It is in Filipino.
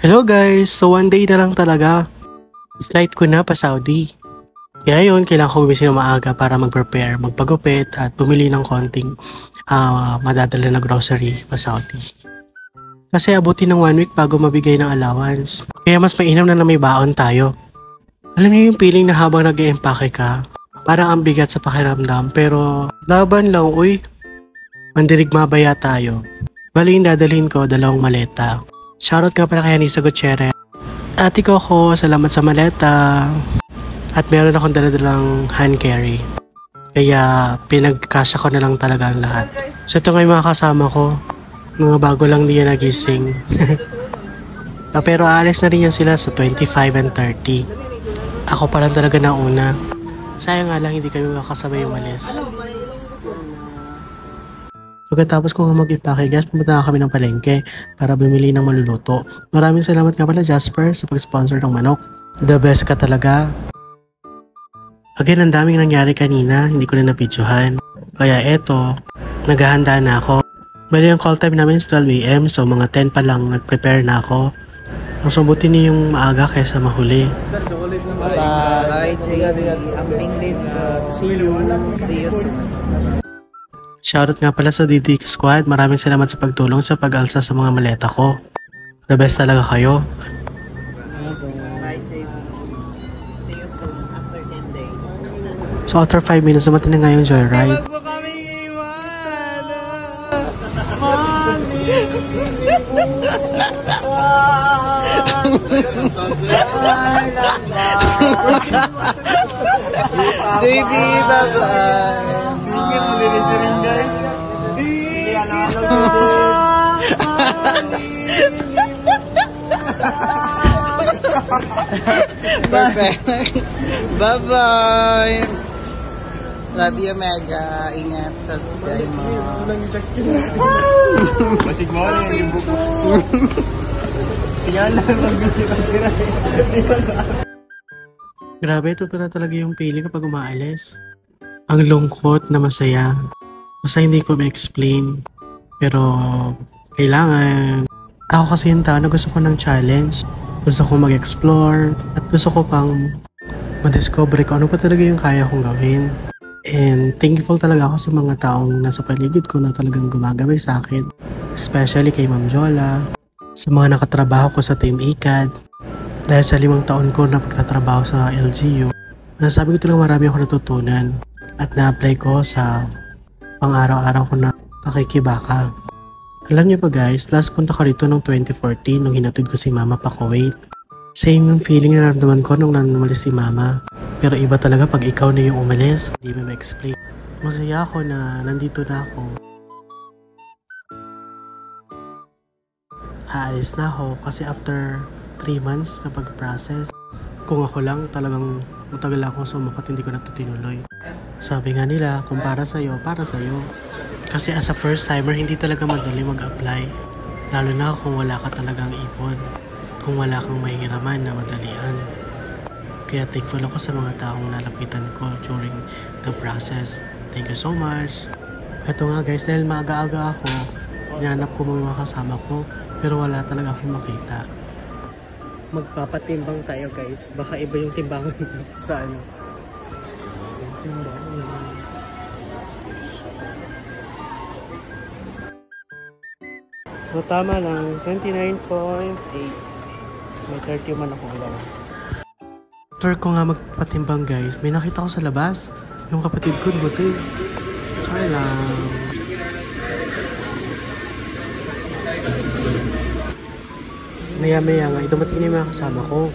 Hello guys! So one day na lang talaga. Flight ko na pa Saudi. Kaya yun, kailangan ko gumising na maaga para mag-prepare, magpagupit at bumili ng konting madadala na grocery pa Saudi. Kasi abutin ng 1 week bago mabigay ng allowance. Kaya mas mainam na may baon tayo. Alam niyo yung feeling na habang nag-e-empake ka, parang ang bigat sa pakiramdam pero laban lang, uy. Mandirigma baya tayo. Bali yung dadalhin ko, 2 maleta. Shoutout nga pala kay Anissa Gutierrez. Ate Coco, salamat sa maleta. At meron akong daladalang hand carry. Kaya pinagkasya ko na lang talaga ang lahat. So ito nga yung mga kasama ko. Mga bago lang diyan nagising. Pero aalis na rin yan sila sa 25 and 30. Ako pa lang talaga nauna. Sayang nga lang hindi kami makasabay umalis. Pagkatapos ko nga mag-impake, guys, pumunta kami ng palengke para bumili ng maluluto. Maraming salamat nga pala Jasper sa pag-sponsor ng manok. The best ka talaga. Again, ang daming nangyari kanina, hindi ko na napidyohan. Kaya eto, naghahanda na ako. Bali ang call time namin is 12 AM, so mga 10 pa lang nag-prepare na ako. Ang subuti niyo yung maaga kaysa mahuli. Bye, See you soon. Shoutout nga pala sa DD Squad. Maraming salamat sa pagtulong sa pag-alsa sa mga maleta ko. The best talaga kayo. Bye, JB. See you soon after 10 days. So after 5 minutes, dumating na nga yung joyride. Huwag mo kaming iwan! JB, bye-bye! Singin mo din si Ringgay. Perfect. Bye-bye. Love you, Mega. Ingat sa day mo. Masig mo rin yung buko. Tingnan lang Grabe, ito pala talaga yung feeling kapag umaalis. Ang lungkot na masaya. Basta hindi ko ma-explain. Pero kailangan. Ako kasi yung tao na gusto ko ng challenge. Gusto ko mag-explore. At gusto ko pang madiscover ko ano pa talaga yung kaya kong gawin. And thankful talaga ako sa mga taong nasa paligid ko na talagang gumagabay sa akin. Especially kay Ma'am Jola. Sa mga nakatrabaho ko sa Team ICAD. Dahil sa 5 taon ko na pagtatrabaho sa LGU. Nasabi ko talaga marami ako natutunan. At na-apply ko sa pang-araw-araw ko na pakikibaka. Alam niyo pa guys, last punta ko rito noong 2014 nung hinatid ko si Mama pa Kuwait. Same yung feeling na naramdaman ko nung umalis si Mama. Pero iba talaga pag ikaw na yung umalis, hindi mo ma-explain. Masaya ako na nandito na ako. Haalis na ako kasi after 3 months na pag-process, kung ako lang talagang matagal akong sumukot, hindi ko na ito tinuloy. Sabi nga nila, kung para sa'yo, para sa'yo. Kasi as a first timer, hindi talaga madali mag-apply. Lalo na kung wala ka talagang ipon. Kung wala kang mahihiraman na madalian. Kaya thankful ako sa mga taong nalapitan ko during the process. Thank you so much. Ito nga guys, dahil maaga-aga ako, hinanap ko mga kasama ko, pero wala talaga akong makita. Magpapatimbang tayo guys. Baka iba yung timbangan sa ano. So tama lang, 29.8. May 30 man ako alam. After ko nga magpatimbang guys, may nakita ko sa labas. Yung kapatid ko, dumating. Sorry lang. Maya-maya nga, dumating na yung mga kasama ko.